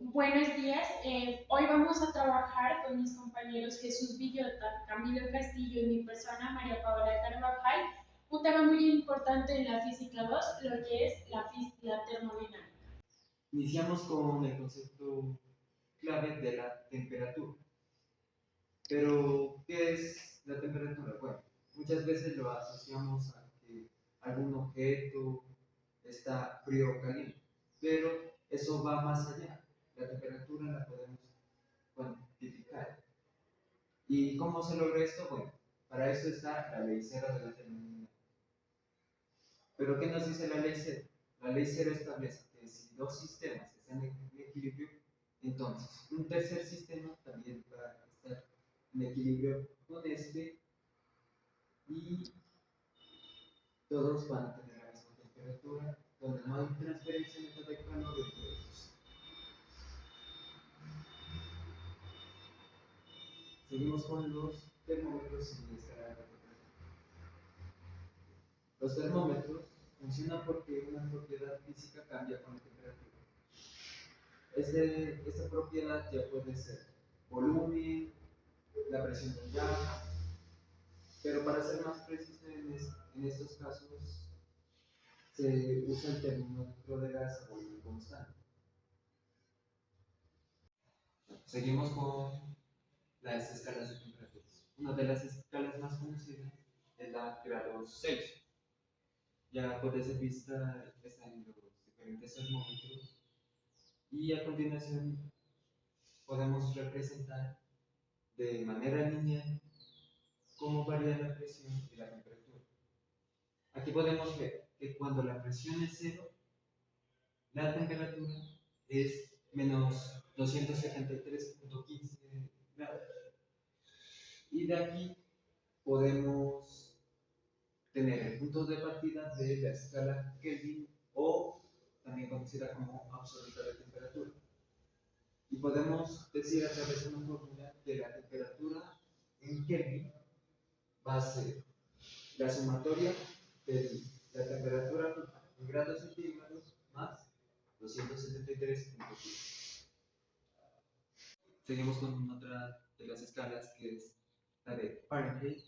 Buenos días. Hoy vamos a trabajar con mis compañeros Jesús Villota, Camilo Castillo y mi persona María Paola Carvajal un tema muy importante en la física 2, lo que es la termodinámica. Iniciamos con el concepto clave de la temperatura. Pero, ¿qué es la temperatura? Bueno, muchas veces lo asociamos a que algún objeto está frío o caliente, pero eso va más allá. La temperatura la podemos cuantificar. ¿Y cómo se logra esto? Bueno, para eso está la ley cero de la termodinámica. Pero ¿qué nos dice la ley cero? La ley cero establece que si dos sistemas están en equilibrio, entonces un tercer sistema también va a estar en equilibrio con este y todos van a tener la misma temperatura, donde no hay transferencia neta de calor entre ellos. Seguimos con los termómetros en escala de temperatura. Los termómetros funcionan porque una propiedad física cambia con la temperatura. Esta propiedad ya puede ser volumen, la presión del gas, pero para ser más preciso en estos casos se usa el termómetro de gas a volumen constante. Seguimos con las escalas de temperaturas. Una de las escalas más conocidas es la grados Celsius. Ya puede ser vista está en los diferentes termómetros y a continuación podemos representar de manera lineal cómo varía la presión y la temperatura. Aquí podemos ver que cuando la presión es cero, la temperatura es menos 273.15 grados. Y de aquí podemos tener el punto de partida de la escala Kelvin o también conocida como absoluta de temperatura. Y podemos decir a través de una fórmula que la temperatura en Kelvin va a ser la sumatoria de la temperatura en grados centígrados más 273.15. Seguimos con otra de las escalas que es la de Fahrenheit.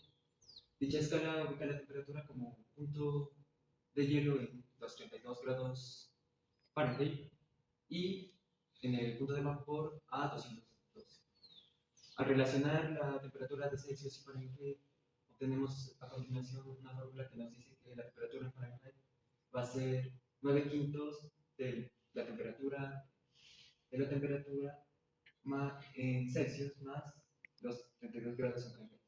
Dicha escala ubica la temperatura como un punto de hielo en los 32 grados Fahrenheit y en el punto de vapor a 212. Al relacionar la temperatura de Celsius y Fahrenheit, obtenemos a continuación una fórmula que nos dice que la temperatura en Fahrenheit va a ser 9 quintos de la temperatura en Celsius más los 32 grados en Fahrenheit.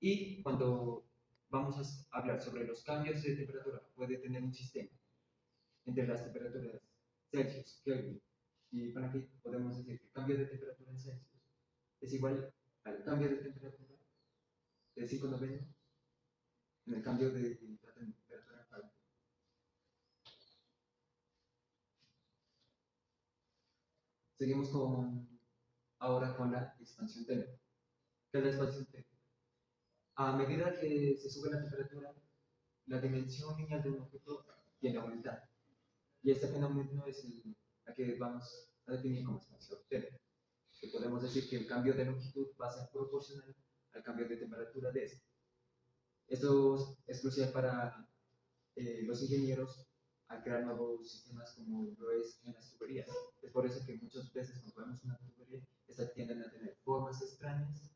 Y cuando vamos a hablar sobre los cambios de temperatura, puede tener un sistema entre las temperaturas Celsius, Kelvin y Fahrenheit, podemos decir que el cambio de temperatura en Celsius es igual al cambio de temperatura de 5 novenos en el cambio de la temperatura en Fahrenheit. Seguimos ahora con la expansión térmica. ¿Qué es la expansión térmica? A medida que se sube la temperatura, la dimensión lineal de un objeto tiende a aumentar. Y este fenómeno es el que vamos a definir como expansión térmica. Que podemos decir que el cambio de longitud va a ser proporcional al cambio de temperatura de este. Esto es crucial para los ingenieros al crear nuevos sistemas como lo es en las tuberías. Es por eso que muchas veces cuando vemos una tubería, estas tienden a tener formas extrañas,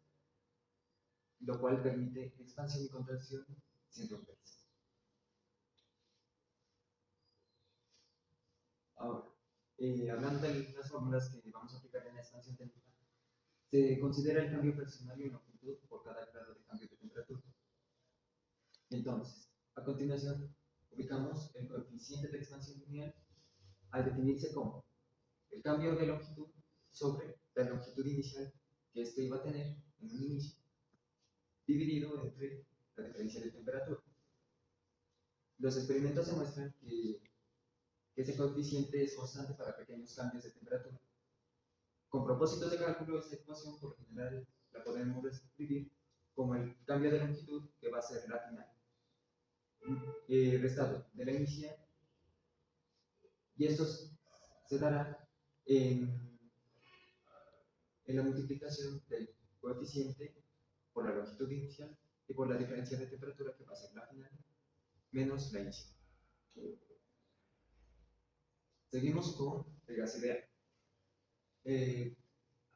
lo cual permite expansión y contracción sin romperse. Ahora, hablando de las fórmulas que vamos a aplicar en la expansión térmica, se considera el cambio fraccionario en longitud por cada grado de cambio de temperatura. Entonces, a continuación, ubicamos el coeficiente de expansión lineal al definirse como el cambio de longitud sobre la longitud inicial que éste iba a tener en un inicio, dividido entre la diferencia de temperatura. Los experimentos demuestran que ese coeficiente es constante para pequeños cambios de temperatura. Con propósitos de cálculo, esta ecuación por lo general la podemos escribir como el cambio de longitud que va a ser la final, restado de la inicial, y esto se dará en, en la multiplicación del coeficiente por la longitud inicial y por la diferencia de temperatura que va a ser la final menos la inicial. Seguimos con el gas ideal.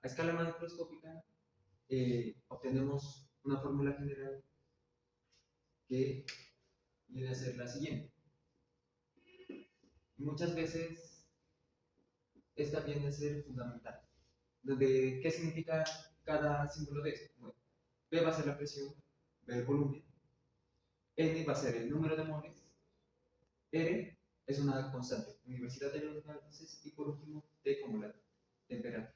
A escala macroscópica obtenemos una fórmula general que viene a ser la siguiente. Muchas veces esta viene a ser fundamental. ¿Qué significa cada símbolo de esto? Bueno, P va a ser la presión, B el volumen, N va a ser el número de moles, R es una constante, universidad de los gases y por último T como la temperatura.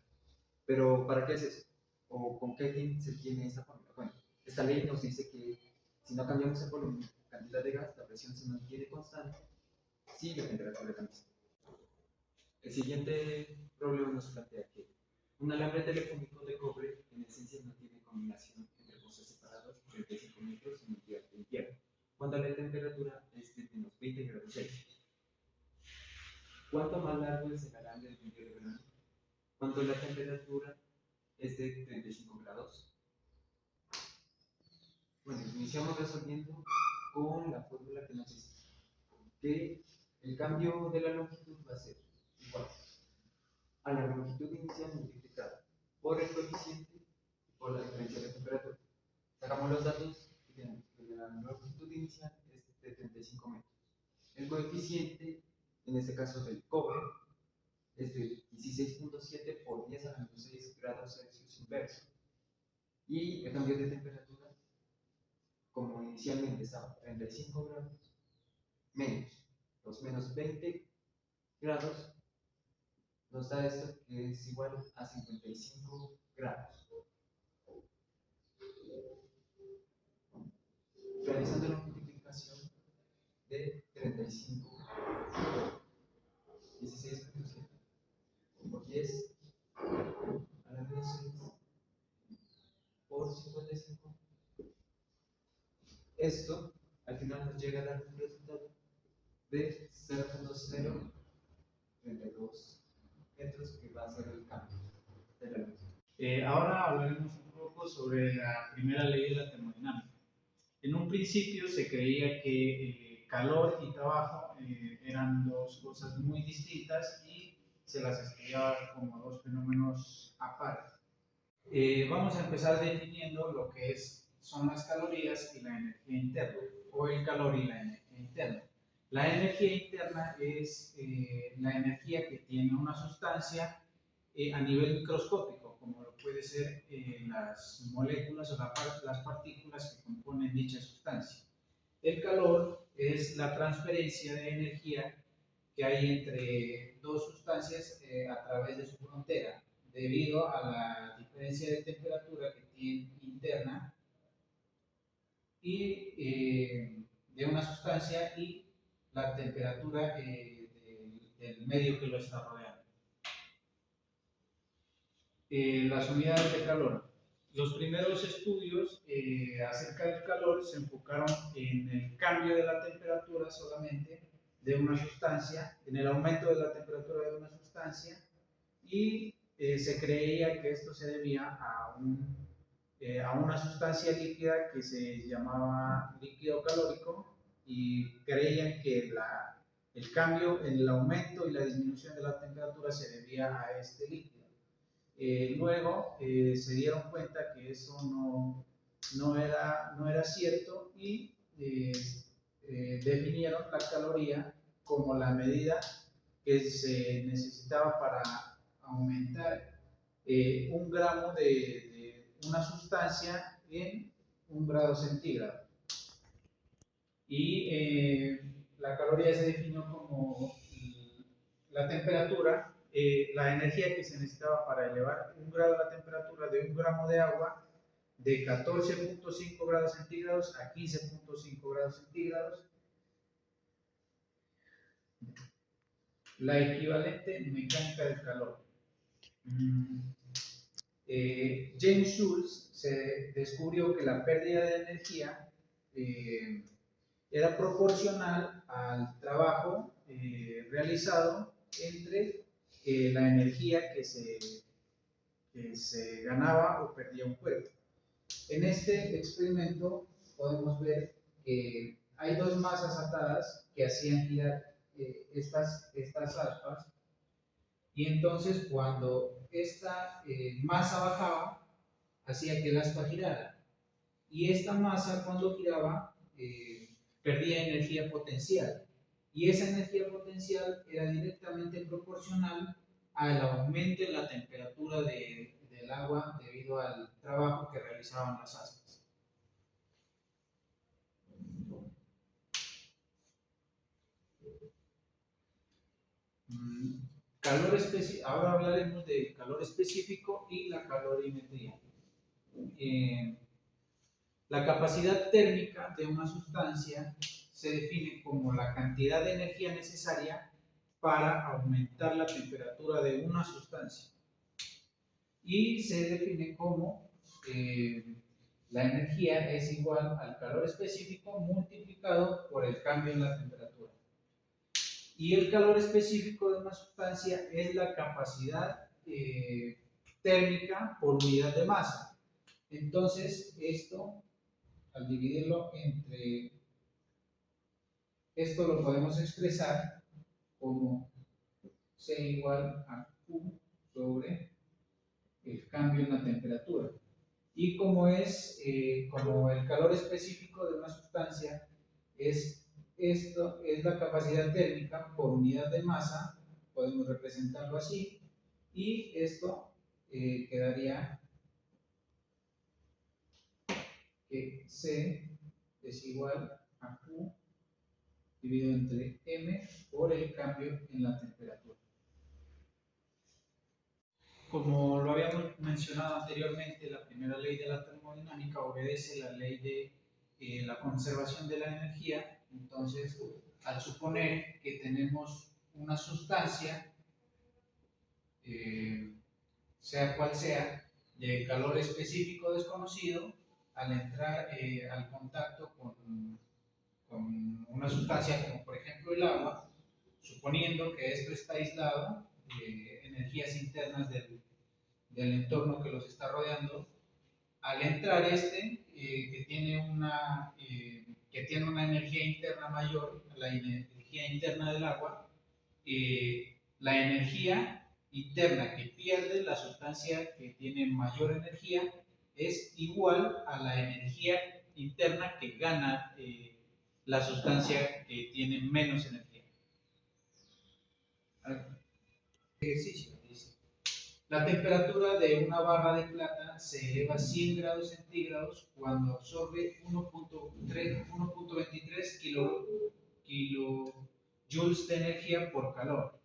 Pero ¿para qué es eso? ¿O con qué fin se tiene esta fórmula? Bueno, esta ley nos dice que si no cambiamos el volumen, cantidad de gas, la presión se mantiene constante si la temperatura cambia. El siguiente problema nos plantea que un alambre telefónico de cobre en esencia no tiene combinación entre postes separados por 35 metros en un día de invierno, cuando la temperatura es de menos 20 grados Celsius. ¿Cuánto más largo es el alambre en un día de verano? Cuando la temperatura es de 35 grados. Bueno, iniciamos resolviendo con la fórmula que nos dice que el cambio de la longitud va a ser igual a la longitud inicial multiplicada por el coeficiente y por la diferencia de temperatura. Sacamos los datos y tenemos que la longitud inicial es de 35 metros. El coeficiente, en este caso del cobre, es de 16.7 por 10 a la menos 6 grados Celsius inverso. Y el cambio de temperatura, como inicialmente estaba 35 grados, menos los menos 20 grados, nos da esto que es igual a 55 grados. Realizando la multiplicación de 35, 16.7 por 10 a la menos 6 por 55. Esto al final nos llega a dar un resultado de 0.032 metros, que va a ser el cambio de la luz. Ahora hablaremos un poco sobre la primera ley de la termodinámica. En un principio se creía que calor y trabajo eran dos cosas muy distintas y se las estudiaba como dos fenómenos aparte. Vamos a empezar definiendo lo que son las calorías y la energía interna, o el calor y la energía interna. La energía interna es la energía que tiene una sustancia a nivel microscópico, como lo puede ser las moléculas o las partículas que componen dicha sustancia. El calor es la transferencia de energía que hay entre dos sustancias a través de su frontera, debido a la diferencia de temperatura que tiene interna y de una sustancia y la temperatura del medio que lo está rodeando. Las unidades de calor. Los primeros estudios acerca del calor se enfocaron en el cambio de la temperatura solamente de una sustancia, en el aumento de la temperatura de una sustancia, y se creía que esto se debía a una sustancia líquida que se llamaba líquido calórico, y creían que el cambio, el aumento y la disminución de la temperatura se debía a este líquido. Luego se dieron cuenta que eso no era cierto y definieron la caloría como la medida que se necesitaba para aumentar 1 gramo de una sustancia en 1 grado centígrado. Y la caloría se definió como la temperatura, la energía que se necesitaba para elevar 1 grado la temperatura de 1 gramo de agua de 14.5 grados centígrados a 15.5 grados centígrados. La equivalente mecánica del calor. James Joule se descubrió que la pérdida de energía era proporcional al trabajo realizado entre la energía que se ganaba o perdía un cuerpo. En este experimento podemos ver que hay dos masas atadas que hacían girar estas aspas, y entonces cuando esta masa bajaba, hacía que el aspa girara, y esta masa cuando giraba perdía energía potencial, y esa energía potencial era directamente proporcional al aumento en la temperatura del agua debido al trabajo que realizaban las aspas. Ahora hablaremos del calor específico y la calorimetría. La capacidad térmica de una sustancia se define como la cantidad de energía necesaria para aumentar la temperatura de una sustancia, y se define como la energía es igual al calor específico multiplicado por el cambio en la temperatura. Y el calor específico de una sustancia es la capacidad térmica por unidad de masa. Entonces, esto, al dividirlo entre esto, lo podemos expresar como C igual a Q sobre el cambio en la temperatura. Y como el calor específico de una sustancia esto es la capacidad térmica por unidad de masa, podemos representarlo así, y esto quedaría que C es igual a Q dividido entre M por el cambio en la temperatura. Como lo habíamos mencionado anteriormente, la primera ley de la termodinámica obedece la ley de la conservación de la energía. Entonces, al suponer que tenemos una sustancia, sea cual sea, de calor específico desconocido, al entrar al contacto con una sustancia como por ejemplo el agua, suponiendo que esto está aislado de energías internas del entorno que los está rodeando, al entrar que tiene una energía interna mayor a la energía interna del agua, la energía interna que pierde la sustancia que tiene mayor energía es igual a la energía interna que gana la sustancia que tiene menos energía. Ejercicio. La temperatura de una barra de plata se eleva a 100 grados centígrados cuando absorbe 1.23 kilojoules de energía por calor.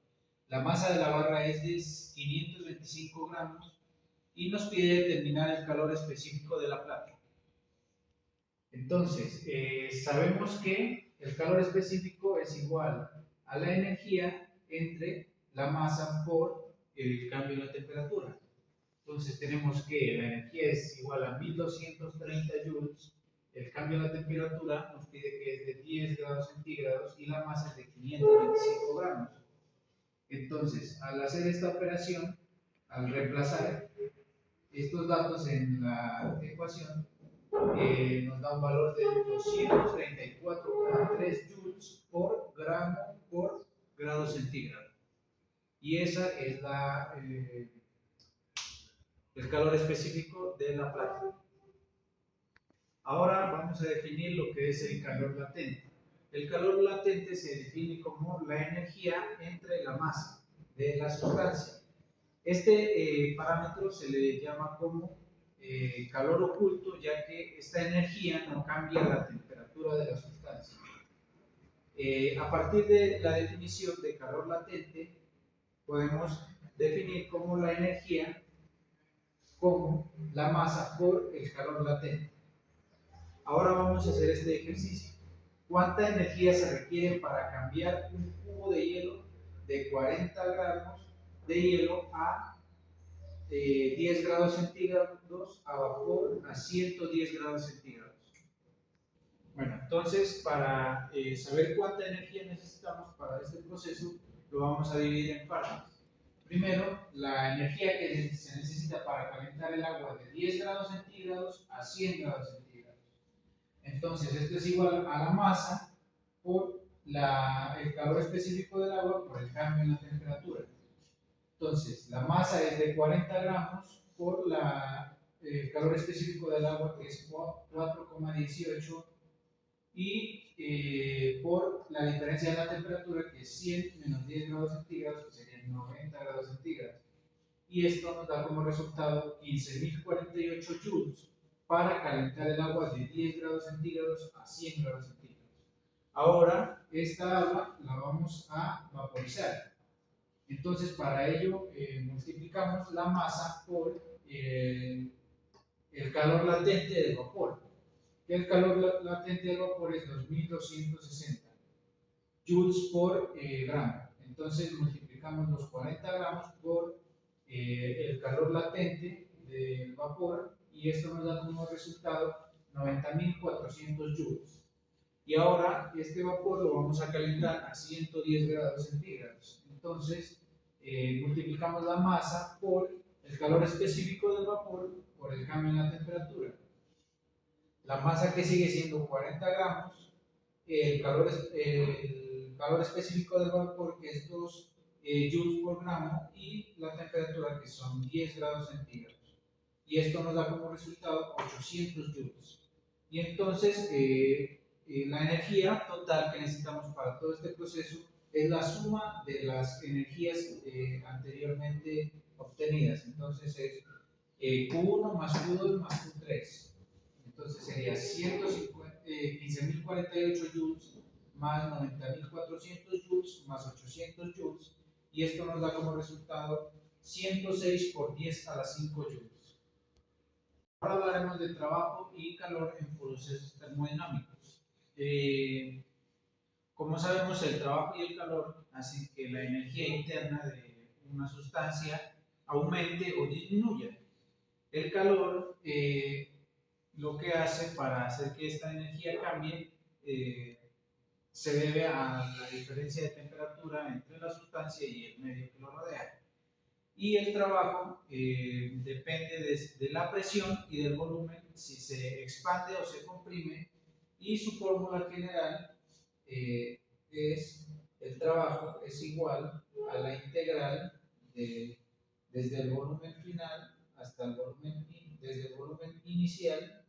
La masa de la barra es de 525 gramos y nos pide determinar el calor específico de la plata. Entonces, sabemos que el calor específico es igual a la energía entre la masa por el cambio en la temperatura. Entonces tenemos que la energía es igual a 1230 joules, el cambio en la temperatura nos pide que es de 10 grados centígrados y la masa es de 525 gramos. Entonces, al hacer esta operación, al reemplazar estos datos en la ecuación, nos da un valor de 234,3 joules por gramo por grado centígrado. Y esa es el calor específico de la plata. Ahora vamos a definir lo que es el calor latente. El calor latente se define como la energía entre la masa de la sustancia. Este parámetro se le llama como calor oculto, ya que esta energía no cambia la temperatura de la sustancia. A partir de la definición de calor latente, podemos definir como la energía como la masa por el calor latente. Ahora vamos a hacer este ejercicio. ¿Cuánta energía se requiere para cambiar un cubo de hielo de 40 gramos de hielo a 10 grados centígrados a vapor a 110 grados centígrados? Bueno, entonces para saber cuánta energía necesitamos para este proceso, lo vamos a dividir en partes. Primero, la energía que se necesita para calentar el agua de 10 grados centígrados a 100 grados centígrados. Entonces, esto es igual a la masa por el calor específico del agua por el cambio en la temperatura. Entonces, la masa es de 40 gramos por el calor específico del agua, que es 4,18, y por la diferencia de la temperatura, que es 100 menos 10 grados centígrados, que serían 90 grados centígrados. Y esto nos da como resultado 15.048 joules para calentar el agua de 10 grados centígrados a 100 grados centígrados. Ahora, esta agua la vamos a vaporizar. Entonces, para ello, multiplicamos la masa por el calor latente del vapor. El calor latente del vapor es 2260 joules por gramo. Entonces, multiplicamos los 40 gramos por el calor latente del vapor y esto nos da como resultado 90.400 joules. Y ahora este vapor lo vamos a calentar a 110 grados centígrados. Entonces, multiplicamos la masa por el calor específico del vapor por el cambio en la temperatura. La masa que sigue siendo 40 gramos, el calor específico del vapor que es 2 joules por gramo y la temperatura que son 10 grados centígrados. Y esto nos da como resultado 800 joules. Y entonces la energía total que necesitamos para todo este proceso es la suma de las energías anteriormente obtenidas. Entonces es Q1 más Q2 más Q3. Entonces sería 15.048 joules más 90.400 joules más 800 joules. Y esto nos da como resultado 106 por 10 a la 5 joules. Ahora hablaremos de trabajo y calor en procesos termodinámicos. Como sabemos, el trabajo y el calor hacen que la energía interna de una sustancia aumente o disminuya. El calor lo que hace para hacer que esta energía cambie se debe a la diferencia de temperatura entre la sustancia y el medio que lo rodea. Y el trabajo depende de la presión y del volumen, si se expande o se comprime, y su fórmula general es el trabajo es igual a la integral desde el volumen final hasta el volumen, desde el volumen inicial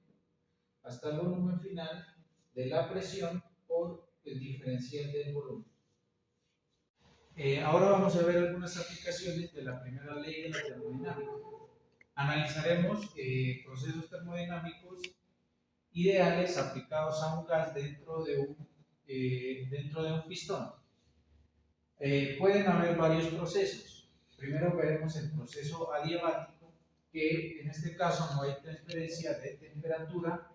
hasta el volumen final de la presión por el diferencial del volumen. Ahora vamos a ver algunas aplicaciones de la primera ley de la termodinámica. Analizaremos procesos termodinámicos ideales aplicados a un gas dentro de un pistón. Pueden haber varios procesos. Primero veremos el proceso adiabático, que en este caso no hay transferencia de temperatura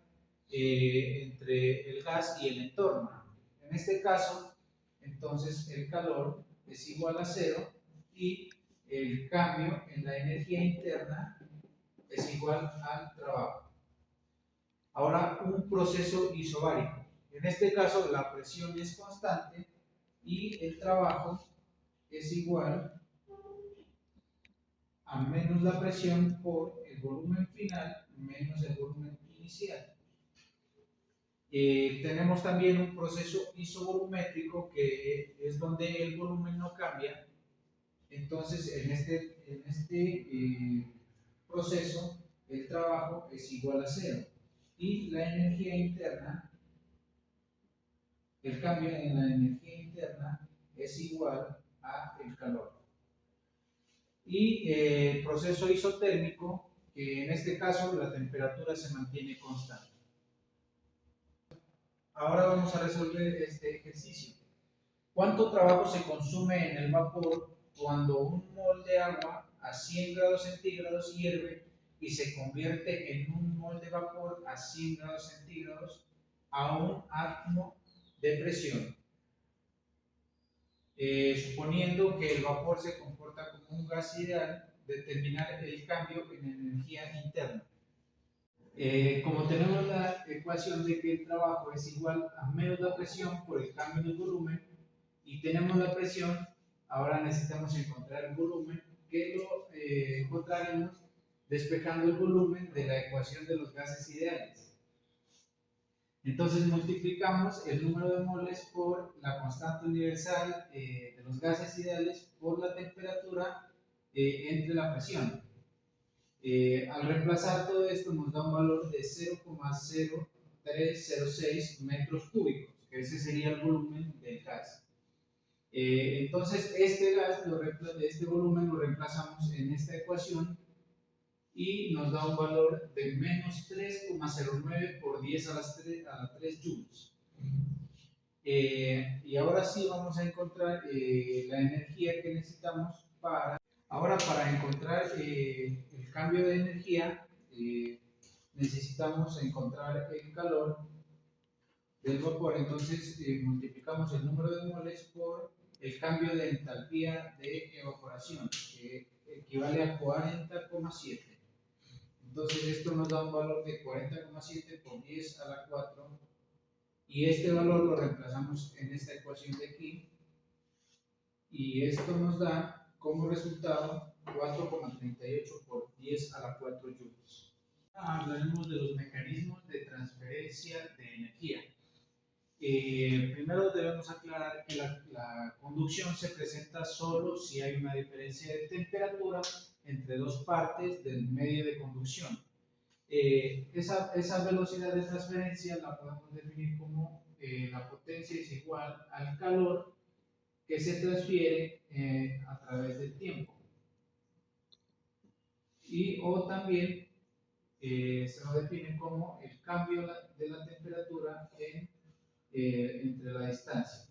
entre el gas y el entorno. En este caso, entonces el calor es igual a 0 y el cambio en la energía interna es igual al trabajo. Ahora, un proceso isobárico. En este caso, la presión es constante y el trabajo es igual a menos la presión por el volumen final menos el volumen inicial. Tenemos también un proceso isovolumétrico que es donde el volumen no cambia. Entonces, en este proceso, el trabajo es igual a 0 y la energía interna, el cambio en la energía interna es igual a el calor. Y el proceso isotérmico, que en este caso la temperatura se mantiene constante. Ahora vamos a resolver este ejercicio. ¿Cuánto trabajo se consume en el vapor cuando un mol de agua a 100 grados centígrados hierve y se convierte en un mol de vapor a 100 grados centígrados a un átomo de presión? Suponiendo que el vapor se comporta como un gas ideal, determinar el cambio en energía interna. Como tenemos la ecuación de que el trabajo es igual a menos la presión por el cambio del volumen y tenemos la presión, ahora necesitamos encontrar el volumen que lo encontraremos despejando el volumen de la ecuación de los gases ideales. Entonces multiplicamos el número de moles por la constante universal de los gases ideales por la temperatura entre la presión. Al reemplazar todo esto nos da un valor de 0,0306 metros cúbicos, que ese sería el volumen del gas. Entonces este volumen lo reemplazamos en esta ecuación y nos da un valor de menos 3,09 por 10 a la 3 joules. Y ahora sí vamos a encontrar la energía que necesitamos para encontrar el cambio de energía. Necesitamos encontrar el calor del vapor. Entonces multiplicamos el número de moles por el cambio de entalpía de evaporación, que equivale a 40,7. Entonces esto nos da un valor de 40,7 por 10 a la 4, y este valor lo reemplazamos en esta ecuación de aquí, y esto nos da como resultado 4,38 por 10 a la 4 joules. Hablaremos de los mecanismos de transferencia de energía. Primero debemos aclarar que la conducción se presenta solo si hay una diferencia de temperatura entre dos partes del medio de conducción. Esa velocidad de transferencia la podemos definir como la potencia es igual al calor que se transfiere a través del tiempo. O también se lo define como el cambio de la temperatura entre la distancia.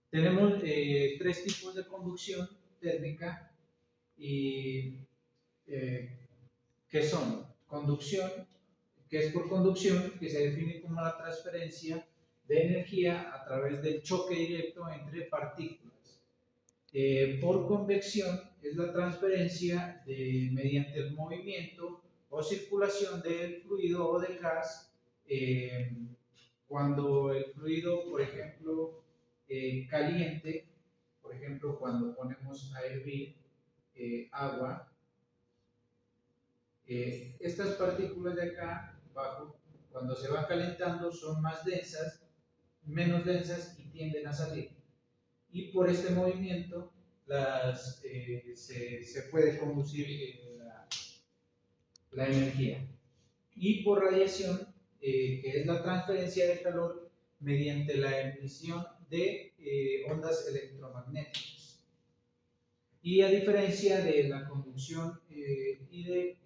Tenemos tres tipos de conducción térmica, que son conducción, que es por conducción, que se define como la transferencia de energía a través del choque directo entre partículas. Por convección es la transferencia mediante el movimiento o circulación del fluido o del gas, cuando el fluido, por ejemplo, caliente, por ejemplo, cuando ponemos a hervir agua, estas partículas de acá abajo, cuando se van calentando, son menos densas y tienden a salir. Y por este movimiento se puede conducir la energía. Y por radiación, que es la transferencia de calor mediante la emisión de ondas electromagnéticas. Y a diferencia de la conducción de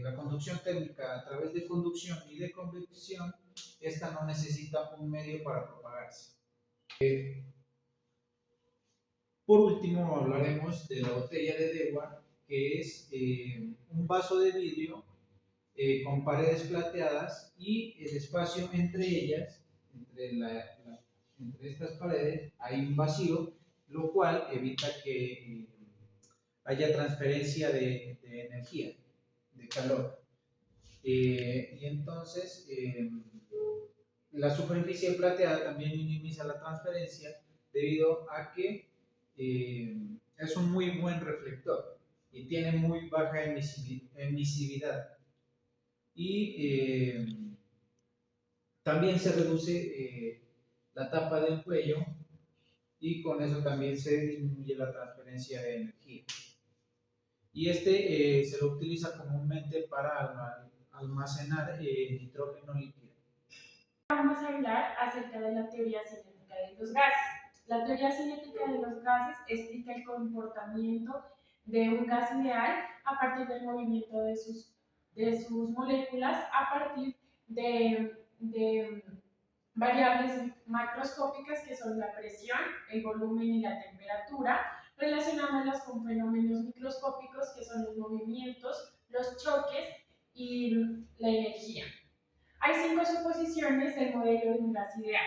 la conducción térmica a través de conducción y de convección, esta no necesita un medio para propagarse. Por último, hablaremos de la botella de Dewar, que es un vaso de vidrio con paredes plateadas, y el espacio entre ellas, entre estas paredes, hay un vacío, lo cual evita que haya transferencia de energía, de calor. Y entonces la superficie plateada también minimiza la transferencia debido a que es un muy buen reflector y tiene muy baja emisividad. Y también se reduce la tapa del cuello, y con eso también se disminuye la transferencia de energía. Y se lo utiliza comúnmente para almacenar nitrógeno líquido. Vamos a hablar acerca de la teoría cinética de los gases. La teoría cinética de los gases explica el comportamiento de un gas ideal a partir del movimiento de sus moléculas a partir de variables macroscópicas que son la presión, el volumen y la temperatura, relacionándolas con fenómenos microscópicos que son los movimientos, los choques y la energía. Hay 5 suposiciones del modelo de un gas ideal.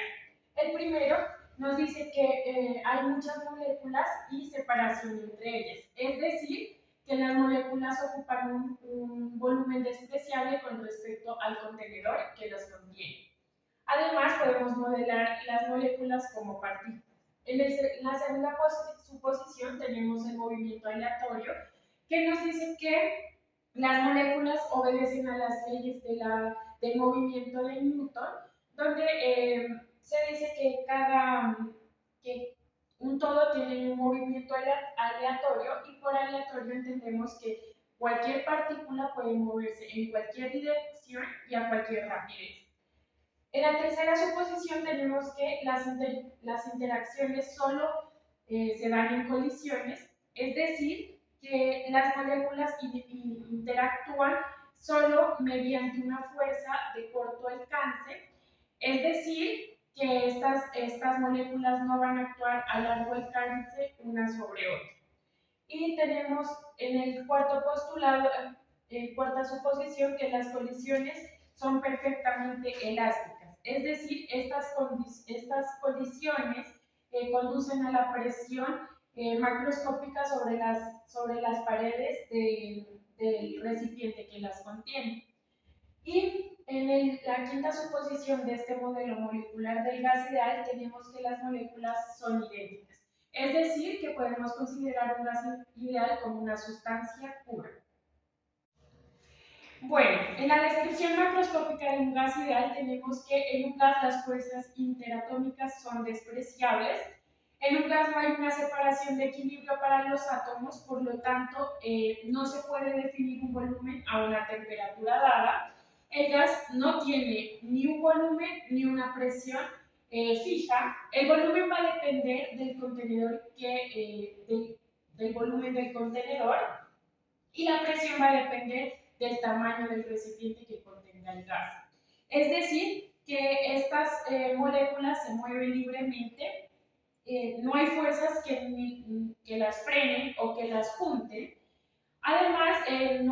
El primero nos dice que hay muchas moléculas y separación entre ellas, es decir, que las moléculas ocupan un volumen despreciable con respecto al contenedor que las contiene. Además, podemos modelar las moléculas como partículas. en la segunda suposición tenemos el movimiento aleatorio, que nos dice que las moléculas obedecen a las leyes del movimiento de Newton, donde se dice que un todo tiene un movimiento aleatorio, y por aleatorio entendemos que cualquier partícula puede moverse en cualquier dirección y a cualquier rapidez. En la tercera suposición tenemos que las interacciones solo se dan en colisiones, es decir, que las moléculas interactúan solo mediante una fuerza de corto alcance, es decir, que estas moléculas no van a actuar a largo alcance una sobre otra. Y tenemos en el cuarto postulado, cuarta suposición, que las colisiones son perfectamente elásticas, es decir, estas colisiones conducen a la presión macroscópica sobre las paredes del recipiente que las contiene. Y en la quinta suposición de este modelo molecular del gas ideal tenemos que las moléculas son idénticas. Es decir, que podemos considerar un gas ideal como una sustancia pura. Bueno, en la descripción macroscópica de un gas ideal tenemos que en un gas las fuerzas interatómicas son despreciables. En un gas no hay una separación de equilibrio para los átomos, por lo tanto no se puede definir un volumen a una temperatura dada. El gas no tiene ni un volumen ni una presión fija. El volumen va a depender del contenedor del volumen del contenedor, y la presión va a depender del tamaño del recipiente que contenga el gas. Es decir, que estas moléculas se mueven libremente, no hay fuerzas que las frenen o que las junten. Además, el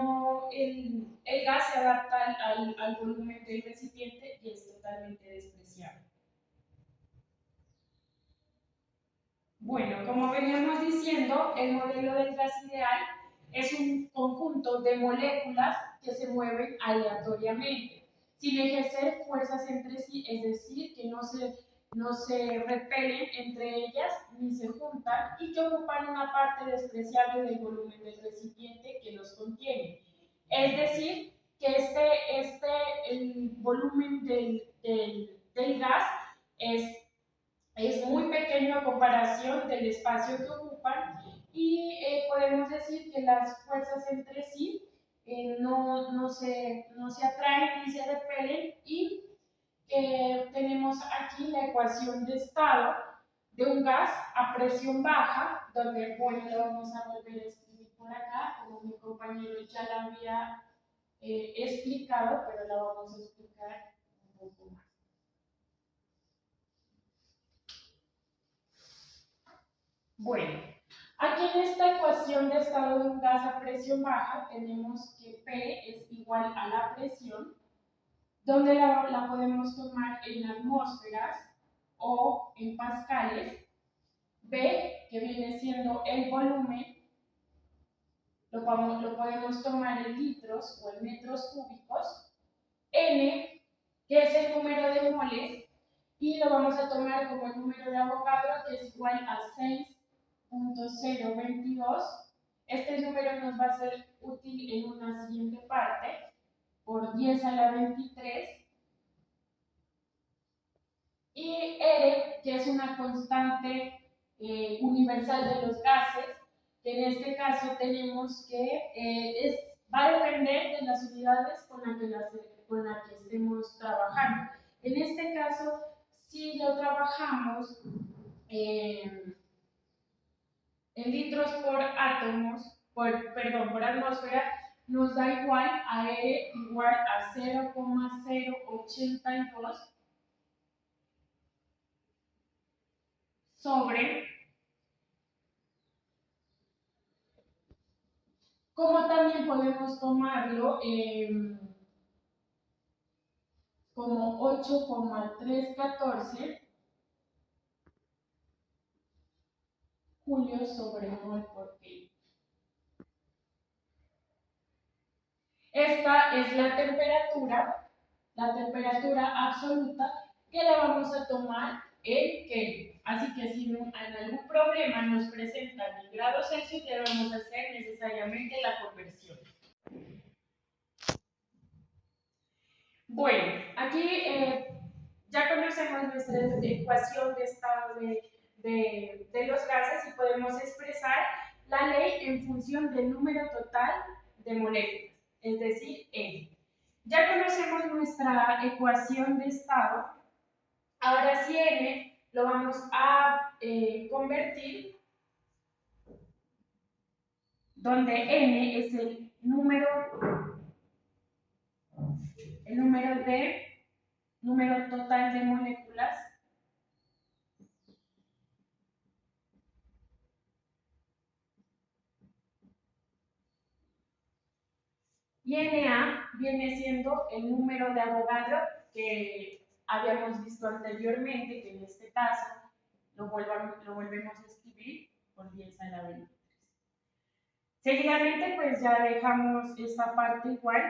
gas se adapta al volumen del recipiente y es totalmente despreciable. Bueno, como veníamos diciendo, el modelo del gas ideal es un conjunto de moléculas que se mueven aleatoriamente, sin ejercer fuerzas entre sí, es decir, que no se repelen entre ellas ni se juntan, y que ocupan una parte despreciable del volumen del recipiente que los contiene. Es decir, que el volumen del gas es muy pequeño a comparación del espacio que ocupan, y podemos decir que las fuerzas entre sí no se atraen ni se repelen, y tenemos aquí la ecuación de estado de un gas a presión baja, donde, bueno, lo vamos a volver a escribir por acá, como mi compañero ya la había explicado, pero la vamos a explicar un poco más. Bueno, aquí en esta ecuación de estado de un gas a presión baja tenemos que P es igual a la presión, donde la podemos tomar en atmósferas o en pascales. B, que viene siendo el volumen, lo podemos tomar en litros o en metros cúbicos. N, que es el número de moles, y lo vamos a tomar como el número de Avogadro, que es igual a 6.022. Este número nos va a ser útil en una siguiente parte, por 10 a la 23. Y R, que es una constante universal de los gases, que en este caso tenemos que va a depender de las unidades con las que estemos trabajando. En este caso, si lo trabajamos en litros por por atmósfera, nos da igual a R igual a 0,082 sobre, como también podemos tomarlo como 8,314 julios sobre mol por Kelvin. Esta es la temperatura absoluta, que la vamos a tomar en Kelvin. Así que si en algún problema nos presentan en grados Celsius, debemos hacer necesariamente la conversión. Bueno, aquí ya conocemos nuestra ecuación de estado de los gases y podemos expresar la ley en función del número total de moléculas, es decir, N. Ya conocemos nuestra ecuación de estado. Ahora sí, N lo vamos a convertir, donde N es el número total de moléculas y Na viene siendo el número de Avogadro que habíamos visto anteriormente, que en este caso lo volvemos a escribir por 10 a la 23. Seguidamente, pues ya dejamos esta parte igual,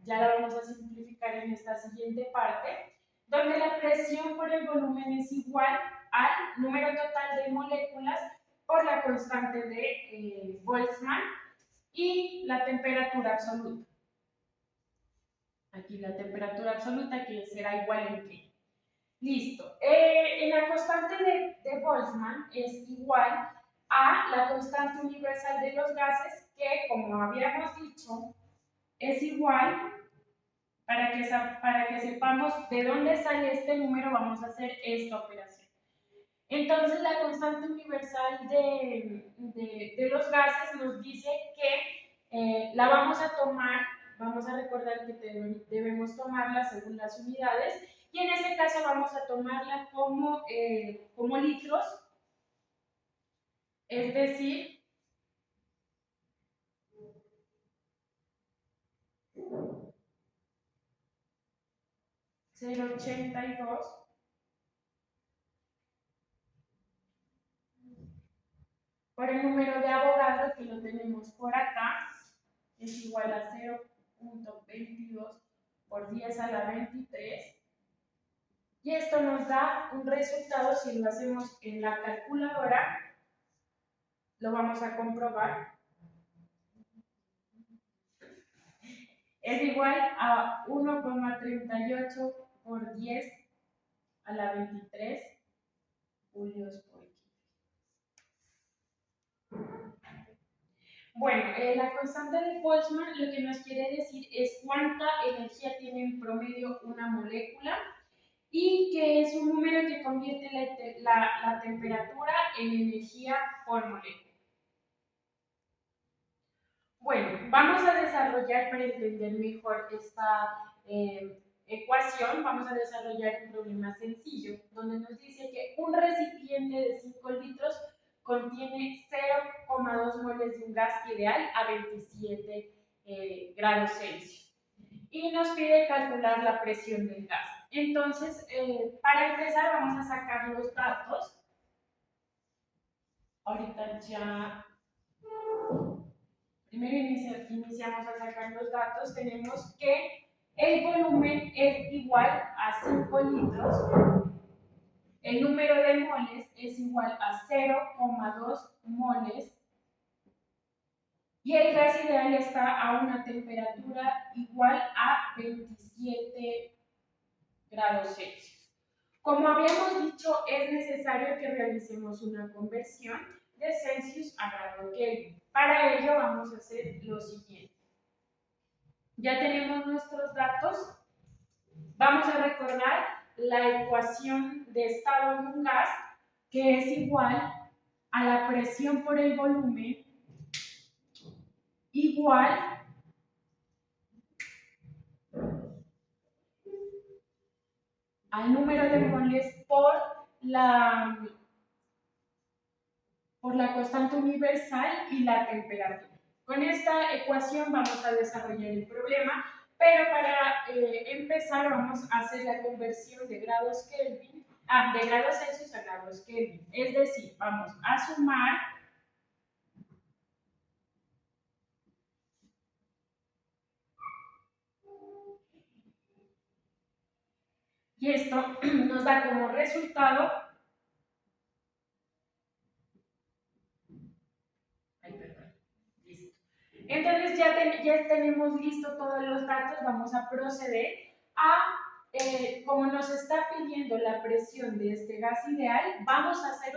ya la vamos a simplificar en esta siguiente parte, donde la presión por el volumen es igual al número total de moléculas por la constante de Boltzmann y la temperatura absoluta. Aquí la temperatura absoluta que será igual en Kelvin. Listo. En la constante de Boltzmann es igual a la constante universal de los gases que, como habíamos dicho, es igual, para que sepamos de dónde sale este número, vamos a hacer esta operación. Entonces, la constante universal de los gases nos dice que la vamos a tomar, vamos a recordar que debemos tomarla según las unidades, y en este caso vamos a tomarla como litros, es decir, $0.82 por el número de Avogadro, que lo tenemos por acá, es igual a 0.22 por 10 a la 23. Y esto nos da un resultado, si lo hacemos en la calculadora, lo vamos a comprobar. Es igual a 1,38 por 10 a la 23 julios por Kelvin. Bueno, la constante de Boltzmann lo que nos quiere decir es cuánta energía tiene en promedio una molécula y que es un número que convierte la temperatura en energía por molécula. Bueno, vamos a desarrollar, para entender mejor esta ecuación, vamos a desarrollar un problema sencillo, donde nos dice que un recipiente de 5 litros contiene 0,2 moles de un gas ideal a 27 grados Celsius. Y nos pide calcular la presión del gas. Entonces, para empezar, vamos a sacar los datos. Ahorita ya... Primero iniciamos a sacar los datos. Tenemos que el volumen es igual a 5 litros. El número de moles es igual a 0,2 moles. Y el gas ideal está a una temperatura igual a 27 grados Celsius. Como habíamos dicho, es necesario que realicemos una conversión de Celsius a grado Kelvin. Para ello vamos a hacer lo siguiente. Ya tenemos nuestros datos. Vamos a recordar la ecuación de estado de un gas, que es igual a la presión por el volumen igual al número de moles por la constante universal y la temperatura. Con esta ecuación vamos a desarrollar el problema, pero para empezar vamos a hacer la conversión de grados Kelvin, de grados Celsius a grados Kelvin. Es decir, vamos a sumar y esto nos da como resultado Entonces ya tenemos listo todos los datos, vamos a proceder a, como nos está pidiendo la presión de este gas ideal, vamos a hacer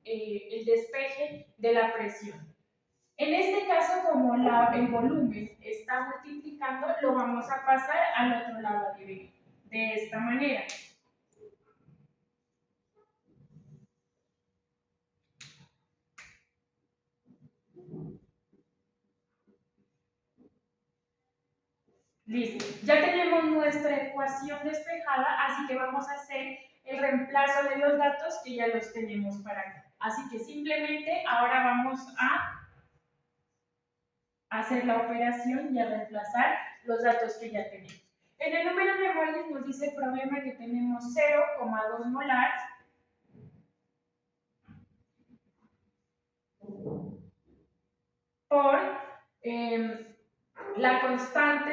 el despeje de la presión. En este caso, como el volumen está multiplicando, lo vamos a pasar al otro lado a dividir, de esta manera. Listo, ya tenemos nuestra ecuación despejada, así que vamos a hacer el reemplazo de los datos que ya los tenemos para acá. Así que simplemente ahora vamos a hacer la operación y a reemplazar los datos que ya tenemos. En el número de moles nos dice el problema que tenemos 0,2 molar por la constante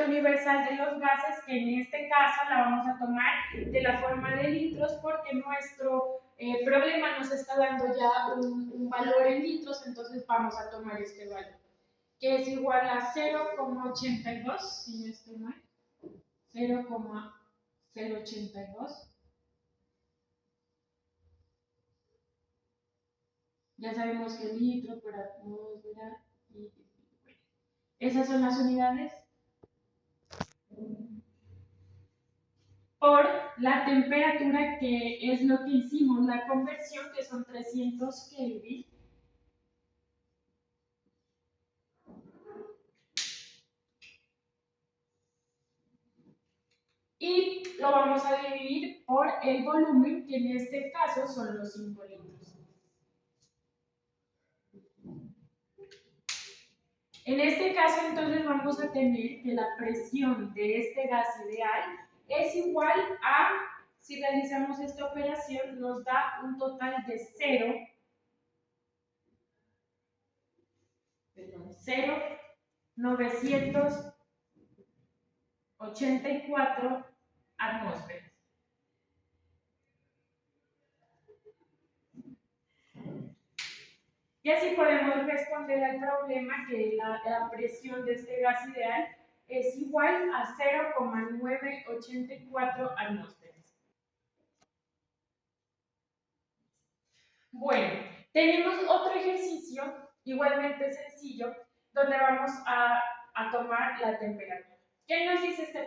universal de los gases, que en este caso la vamos a tomar de la forma de litros porque nuestro problema nos está dando ya un valor en litros, entonces vamos a tomar este valor, que es igual a 0,82, si no estoy mal, 0,082. Ya sabemos que litro por atmósfera y bueno, esas son las unidades. Por la temperatura, que es lo que hicimos la conversión, que son 300 Kelvin. Y lo vamos a dividir por el volumen, que en este caso son los 5 litros. En este caso, entonces, vamos a tener que la presión de este gas ideal es igual a, si realizamos esta operación, nos da un total de 0,984 atmósferas. Y así podemos responder al problema que la presión de este gas ideal es igual a 0,984 atmósferas. Bueno, tenemos otro ejercicio igualmente sencillo donde vamos a tomar la temperatura. ¿Qué nos dice este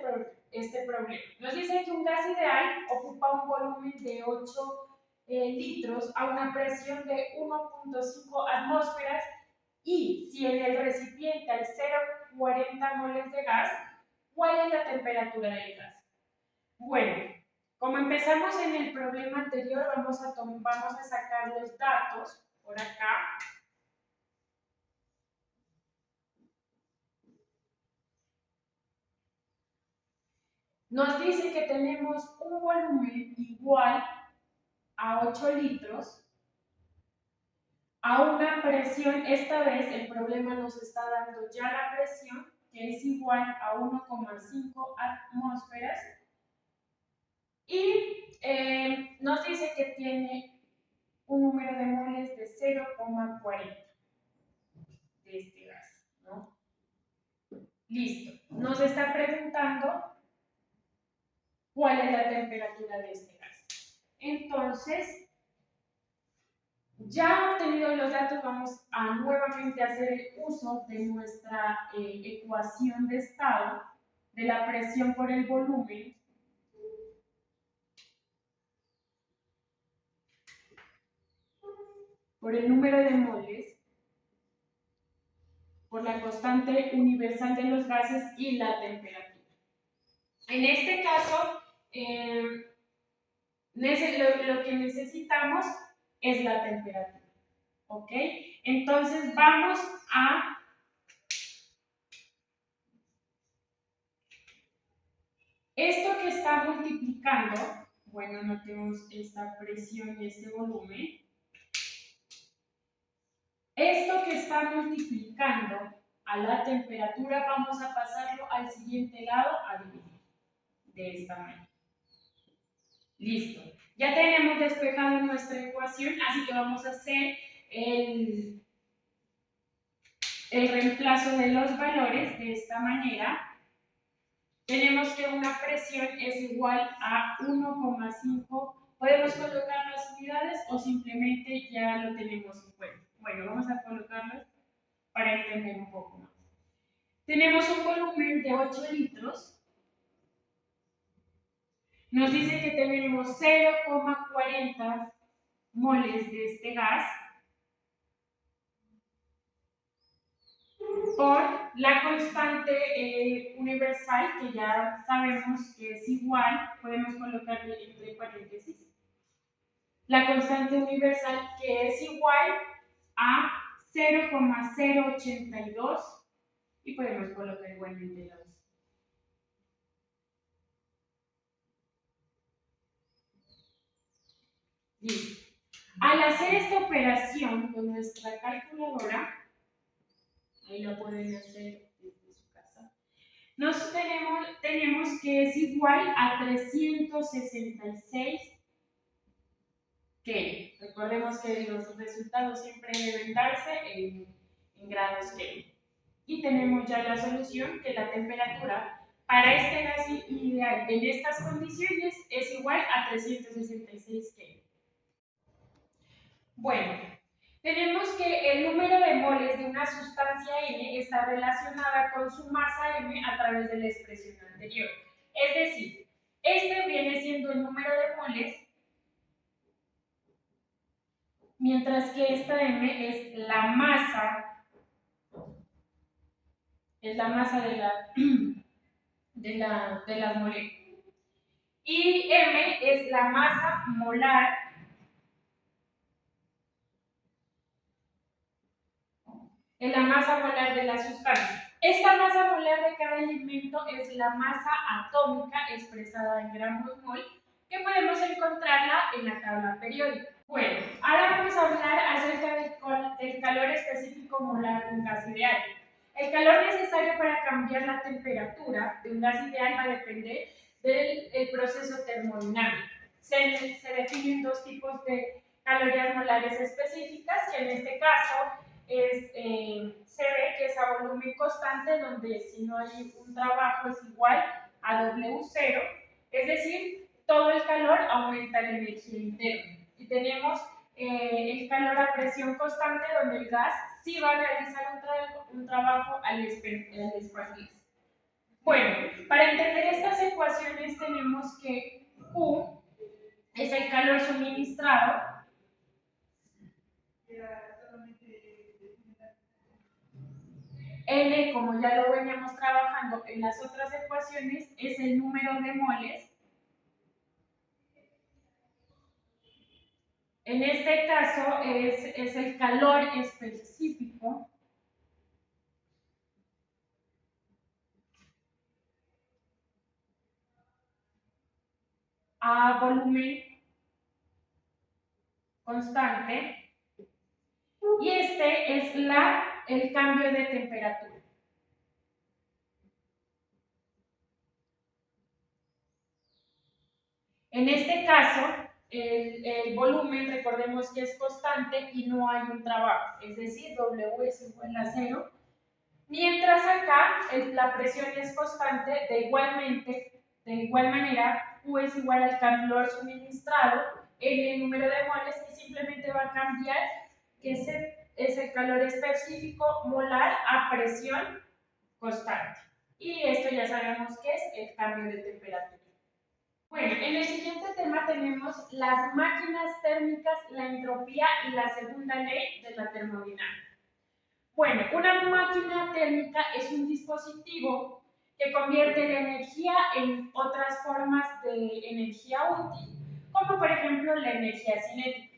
problema? Nos dice que un gas ideal ocupa un volumen de 8 litros a una presión de 1,5 atmósferas, y si en el recipiente hay 0,40 moles de gas, ¿cuál es la temperatura del gas? Bueno, como empezamos en el problema anterior, vamos a sacar los datos por acá. Nos dice que tenemos un volumen igual a 8 litros a una presión. Esta vez el problema nos está dando ya la presión, que es igual a 1,5 atmósferas, y nos dice que tiene un número de moles de 0,40 de este gas, ¿no? Listo. Nos está preguntando cuál es la temperatura de este gas. Entonces, ya obtenidos los datos, vamos a nuevamente hacer el uso de nuestra ecuación de estado de la presión por el volumen. Por el número de moles, por la constante universal de los gases y la temperatura. En este caso, lo que necesitamos es la temperatura. ¿Ok? Entonces vamos a esto que está multiplicando, bueno, notemos esta presión y este volumen. Esto que está multiplicando a la temperatura, vamos a pasarlo al siguiente lado a dividir de esta manera. Listo. Ya tenemos despejado nuestra ecuación, así que vamos a hacer el reemplazo de los valores de esta manera. Tenemos que una presión es igual a 1,5. Podemos colocar las unidades o simplemente ya lo tenemos en cuenta. Bueno, vamos a colocarlas para entender un poco más. Tenemos un volumen de 8 litros. Nos dice que tenemos 0,40 moles de este gas por la constante universal, que ya sabemos que es igual, podemos colocarle entre paréntesis, la constante universal que es igual a 0,082 y podemos colocar igualmente la dosis. Listo. Al hacer esta operación con nuestra calculadora, ahí lo pueden hacer desde su casa, tenemos que es igual a 366 Kelvin. Recordemos que los resultados siempre deben darse en grados Kelvin. Y tenemos ya la solución, que la temperatura para este gas ideal en estas condiciones es igual a 366 Kelvin. Bueno, tenemos que el número de moles de una sustancia N está relacionada con su masa M a través de la expresión anterior. Es decir, este viene siendo el número de moles, mientras que esta M es la masa de las moléculas. Y M es la masa molar de la sustancia. Esta masa molar de cada elemento es la masa atómica expresada en gramos mol, que podemos encontrarla en la tabla periódica. Bueno, ahora vamos a hablar acerca del calor específico molar de un gas ideal. El calor necesario para cambiar la temperatura de un gas ideal va a depender del proceso termodinámico. Se definen dos tipos de calorías molares específicas, que en este caso se ve que es a volumen constante, donde si no hay un trabajo es igual a W0, es decir, todo el calor aumenta la energía interna. Y tenemos el calor a presión constante, donde el gas sí va a realizar un trabajo al expandirse. Bueno, para entender estas ecuaciones tenemos que Q es el calor suministrado, N, como ya lo veníamos trabajando en las otras ecuaciones, es el número de moles. En este caso es el calor específico. A volumen constante. Y este es el cambio de temperatura. En este caso, el volumen, recordemos que es constante y no hay un trabajo, es decir, W es igual a 0. Mientras acá la presión es constante, de igual manera, Q es igual al calor suministrado en el número de moles y simplemente va a cambiar que es el calor específico molar a presión constante. Y esto ya sabemos que es el cambio de temperatura. Bueno, en el siguiente tema tenemos las máquinas térmicas, la entropía y la segunda ley de la termodinámica. Bueno, una máquina térmica es un dispositivo que convierte la energía en otras formas de energía útil, como por ejemplo la energía cinética.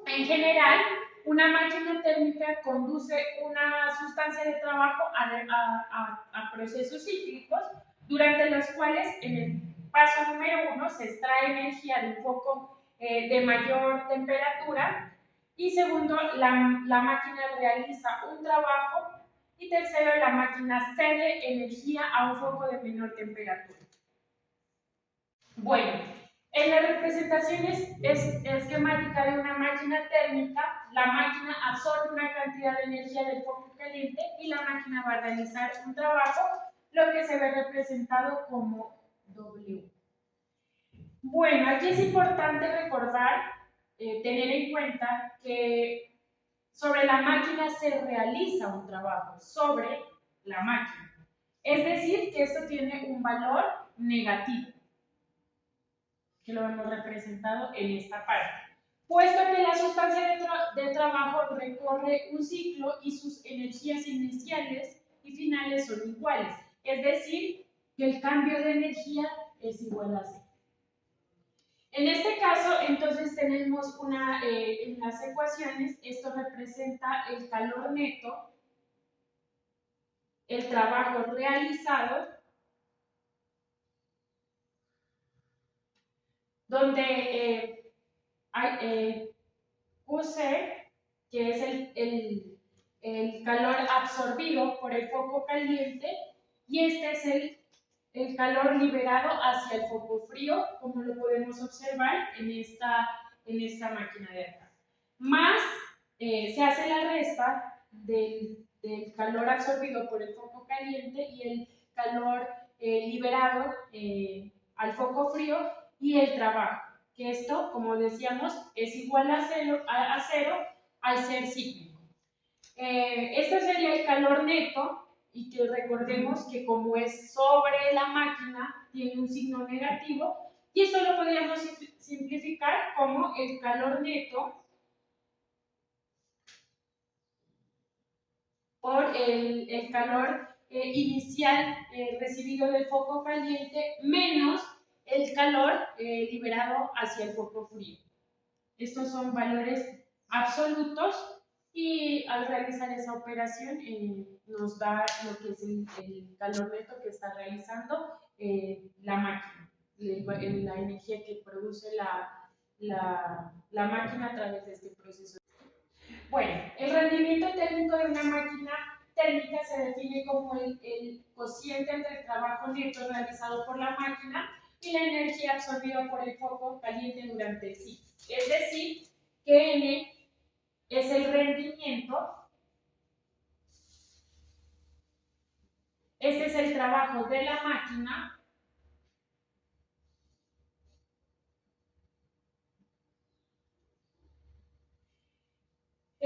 En general, una máquina térmica conduce una sustancia de trabajo a procesos cíclicos, durante los cuales en el paso número 1 se extrae energía de un foco de mayor temperatura, y segundo, la máquina realiza un trabajo, y tercero, la máquina cede energía a un foco de menor temperatura. Bueno, en la representación esquemática de una máquina térmica la máquina absorbe una cantidad de energía del foco caliente y la máquina va a realizar un trabajo, lo que se ve representado como W. Bueno, aquí es importante recordar, tener en cuenta que sobre la máquina se realiza un trabajo, sobre la máquina. Es decir, que esto tiene un valor negativo, que lo hemos representado en esta parte. Puesto que la sustancia de trabajo recorre un ciclo y sus energías iniciales y finales son iguales. Es decir, que el cambio de energía es igual a cero. En este caso, entonces tenemos en las ecuaciones, esto representa el calor neto, el trabajo realizado, donde hay QC, que es el calor absorbido por el foco caliente, y este es el calor liberado hacia el foco frío, como lo podemos observar en esta máquina de acá. Más se hace la resta del calor absorbido por el foco caliente y el calor liberado al foco frío y el trabajo, que esto, como decíamos, es igual a cero al ser cíclico. Este sería el calor neto, y que recordemos que como es sobre la máquina, tiene un signo negativo, y esto lo podríamos simplificar como el calor neto por el calor inicial recibido del foco caliente menos el calor liberado hacia el foco frío. Estos son valores absolutos y al realizar esa operación nos da lo que es el calor neto que está realizando la máquina, la energía que produce la máquina a través de este proceso. Bueno, el rendimiento térmico de una máquina térmica se define como el cociente entre el trabajo neto realizado por la máquina y la energía absorbida por el foco caliente durante el ciclo. Es decir, que N es el rendimiento, este es el trabajo de la máquina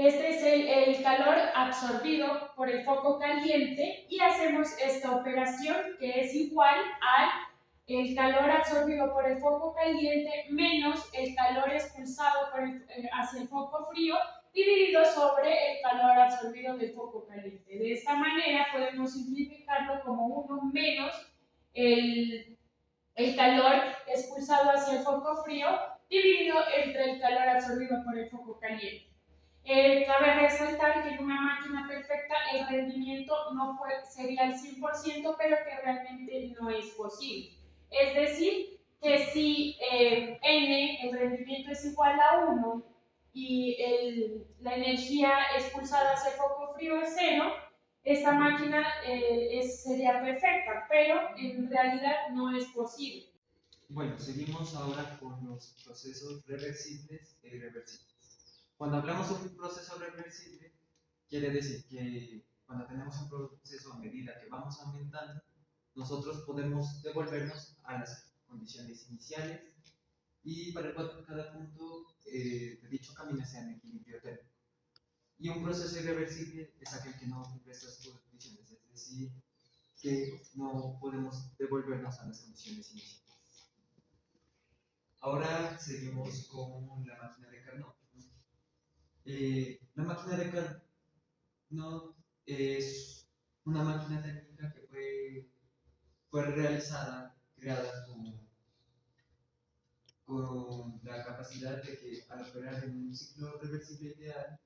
Este es el calor absorbido por el foco caliente y hacemos esta operación que es igual al el calor absorbido por el foco caliente menos el calor expulsado hacia el foco frío dividido sobre el calor absorbido del foco caliente. De esta manera podemos simplificarlo como 1 menos el calor expulsado hacia el foco frío dividido entre el calor absorbido por el foco caliente. Cabe resaltar que en una máquina perfecta el rendimiento no sería el 100%, pero que realmente no es posible. Es decir, que si N, el rendimiento es igual a 1 y la energía expulsada hacia el foco frío es 0, esta máquina sería perfecta, pero en realidad no es posible. Bueno, seguimos ahora con los procesos reversibles e irreversibles. Cuando hablamos de un proceso reversible, quiere decir que cuando tenemos un proceso a medida que vamos aumentando, nosotros podemos devolvernos a las condiciones iniciales y para que cada punto de dicho camino sea en equilibrio térmico. Y un proceso irreversible es aquel que no cumple estas condiciones, es decir, que no podemos devolvernos a las condiciones iniciales. Ahora seguimos con la máquina de Carnot. La máquina de Carnot es una máquina técnica que fue creada con la capacidad de que al operar en un ciclo reversible ideal,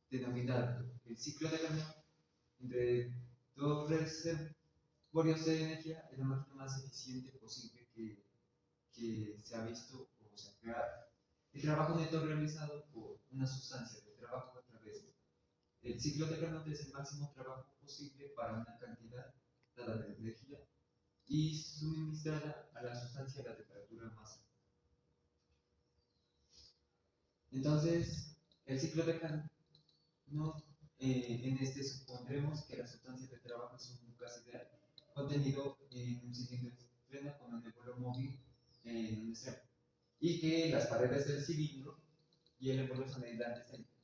denominado el ciclo de Carnot, entre dos reservorios de energía, es la máquina más eficiente posible que se ha visto o se ha creado. El trabajo neto realizado por una sustancia de trabajo a través del ciclo de Carnot es el máximo trabajo posible para una cantidad dada de energía y suministrada a la sustancia a la temperatura más alta. Entonces, El ciclo de Carnot, en este supondremos que la sustancia de trabajo es un gas ideal contenido en un cilindro externo con un embolo móvil en un extremo, y que las paredes del cilindro y el embolo son aislantes térmicos.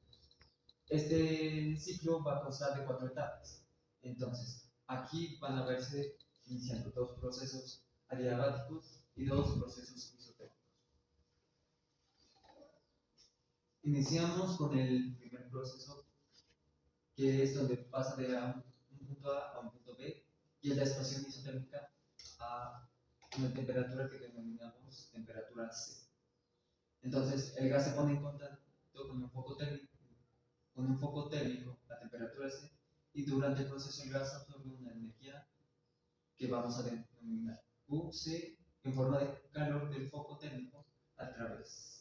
Este ciclo va a constar de 4 etapas. Entonces, aquí van a verse iniciando 2 procesos adiabáticos y 2 procesos isotérmicos. Iniciamos con el primer proceso, que es donde pasa de un punto A a un punto B, y es la expansión isotérmica a una temperatura que denominamos temperatura C. Entonces, el gas se pone en contacto con un foco térmico a temperatura C, y durante el proceso el gas absorbe una energía que vamos a denominar UC en forma de calor del foco térmico a través.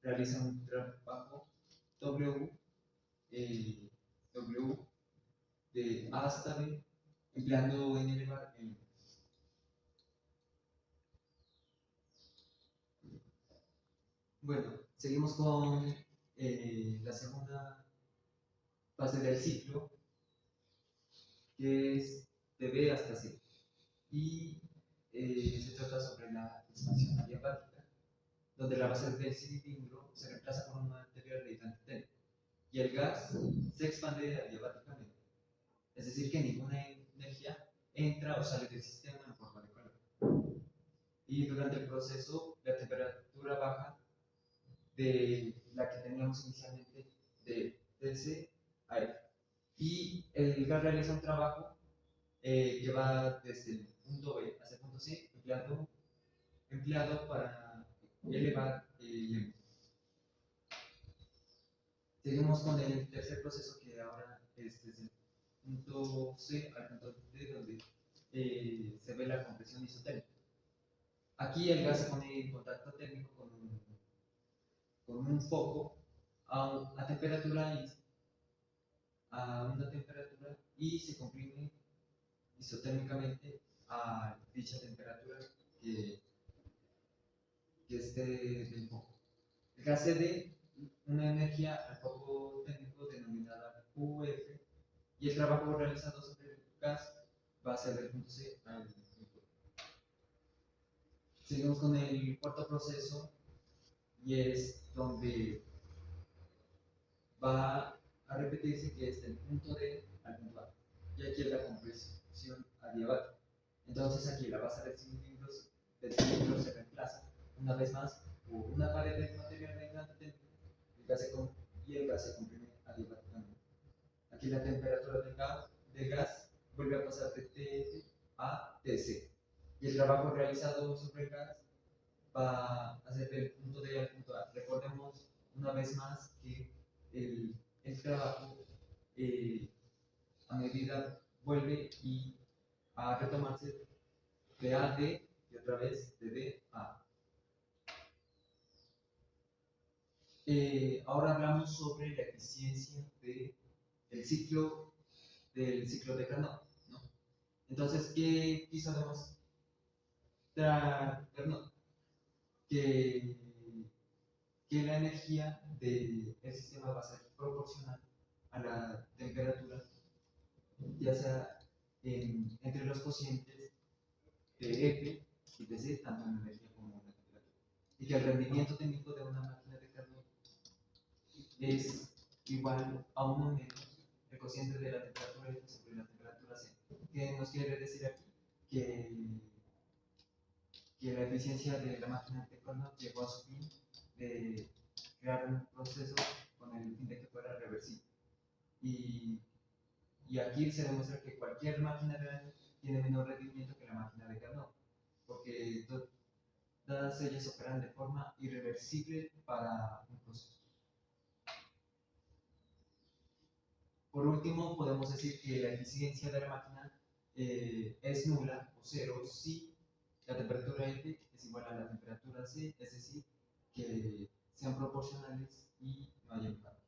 Realiza un trabajo W, W de A hasta B, empleando N elevado en. Bueno, seguimos con la segunda fase del ciclo, que es de B hasta C. Y se trata sobre la expansión adiabática, donde la base del cilindro se reemplaza por un material aislante térmico y el gas se expande adiabáticamente. Es decir, que ninguna energía entra o sale del sistema en forma de calor. Y durante el proceso, la temperatura baja de la que teníamos inicialmente de DC a F. Y el gas realiza un trabajo que va desde el punto B hasta el punto C, empleado para elevar el IEM. Seguimos con el tercer proceso, que ahora es desde el punto C al punto D, donde se ve la compresión isotérmica. Aquí el gas se pone en contacto térmico con un foco a una temperatura, y se comprime isotérmicamente a dicha temperatura que esté del foco. El gas cede una energía al foco térmico denominada QF, y el trabajo realizado sobre el gas va a ser del punto C al punto D. Seguimos con el cuarto proceso, y es donde va a repetirse, que es del punto D al punto A. Y aquí es la compresión adiabática. Entonces aquí la base del cilindro se reemplaza una vez más por una pared de material aislante y el gas se comprime adiabáticamente. Aquí la temperatura del gas vuelve a pasar de TF a TC. Y el trabajo realizado sobre el gas va a ser del punto D al punto A. Recordemos una vez más que el trabajo a medida vuelve a retomarse de A a D, y otra vez de D a A. Ahora hablamos sobre la eficiencia del ciclo de Carnot, ¿no? Entonces, ¿qué quiso demostrar Carnot? Que la energía del sistema va a ser proporcional a la temperatura, ya sea entre los cocientes de F y de C, tanto en energía como en temperatura. Y que el rendimiento técnico de una máquina de Carnot es igual a uno menos el cociente de la temperatura F sobre la temperatura C. ¿Qué nos quiere decir aquí? Que la eficiencia de la máquina de Carnot llegó a su fin de crear un proceso con el fin de que fuera reversible. Y aquí se demuestra que cualquier máquina real tiene menor rendimiento que la máquina de Carnot, porque todas ellas operan de forma irreversible para un proceso. Por último, podemos decir que la eficiencia de la máquina es nula o cero si la temperatura F es igual a la temperatura C, es decir, que sean proporcionales y no haya un cambio.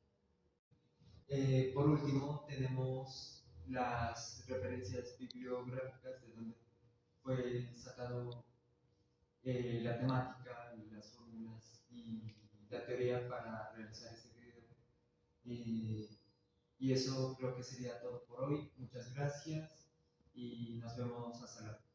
Por último, tenemos las referencias bibliográficas de donde fue sacado la temática, las fórmulas y la teoría para realizar este video. Y eso creo que sería todo por hoy. Muchas gracias y nos vemos hasta luego.